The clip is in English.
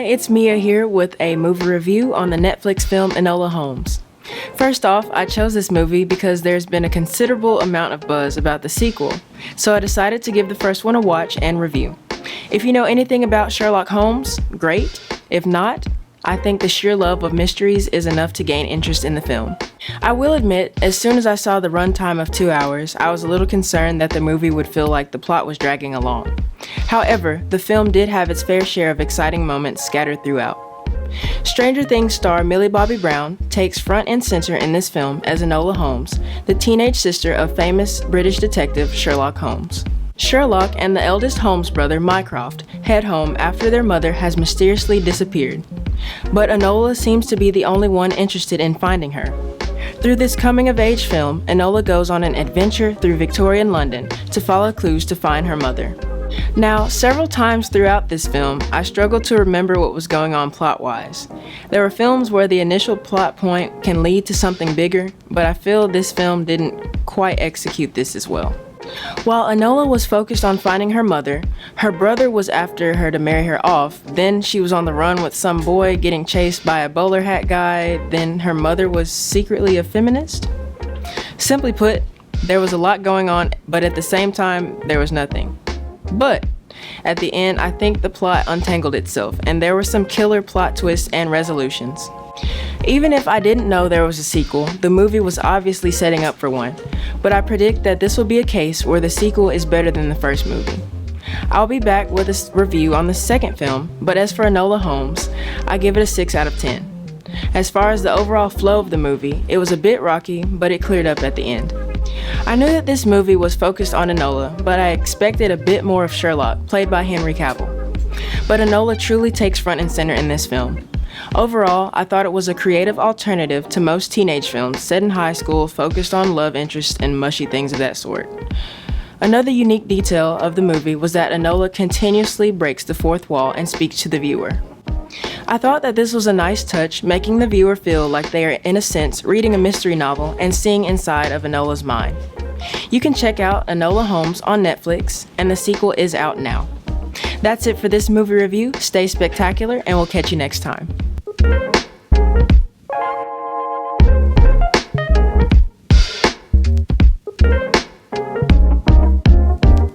it's Mia here with a movie review on the Netflix film Enola Holmes. First off, I chose this movie because there's been a considerable amount of buzz about the sequel, so I decided to give the first one a watch and review. If you know anything about Sherlock Holmes, great. If not, I think the sheer love of mysteries is enough to gain interest in the film. I will admit, as soon as I saw the runtime of 2 hours, I was a little concerned that the movie would feel like the plot was dragging along. However, the film did have its fair share of exciting moments scattered throughout. Stranger Things star Millie Bobby Brown takes front and center in this film as Enola Holmes, the teenage sister of famous British detective Sherlock Holmes. Sherlock and the eldest Holmes brother, Mycroft, head home after their mother has mysteriously disappeared. But Enola seems to be the only one interested in finding her. Through this coming-of-age film, Enola goes on an adventure through Victorian London to follow clues to find her mother. Now, several times throughout this film, I struggled to remember what was going on plot-wise. There are films where the initial plot point can lead to something bigger, but I feel this film didn't quite execute this as well. While Enola was focused on finding her mother, her brother was after her to marry her off, then she was on the run with some boy getting chased by a bowler hat guy, then her mother was secretly a feminist. Simply put, there was a lot going on, but at the same time, there was nothing. But at the end, I think the plot untangled itself, and there were some killer plot twists and resolutions. Even if I didn't know there was a sequel, the movie was obviously setting up for one, but I predict that this will be a case where the sequel is better than the first movie. I'll be back with a review on the second film, but as for Enola Holmes, I give it a 6 out of 10. As far as the overall flow of the movie, it was a bit rocky, but it cleared up at the end. I knew that this movie was focused on Enola, but I expected a bit more of Sherlock, played by Henry Cavill. But Enola truly takes front and center in this film. Overall, I thought it was a creative alternative to most teenage films set in high school focused on love interests and mushy things of that sort. Another unique detail of the movie was that Enola continuously breaks the fourth wall and speaks to the viewer. I thought that this was a nice touch, making the viewer feel like they are, in a sense, reading a mystery novel and seeing inside of Enola's mind. You can check out Enola Holmes on Netflix, and the sequel is out now. That's it for this movie review. Stay spectacular, and we'll catch you next time.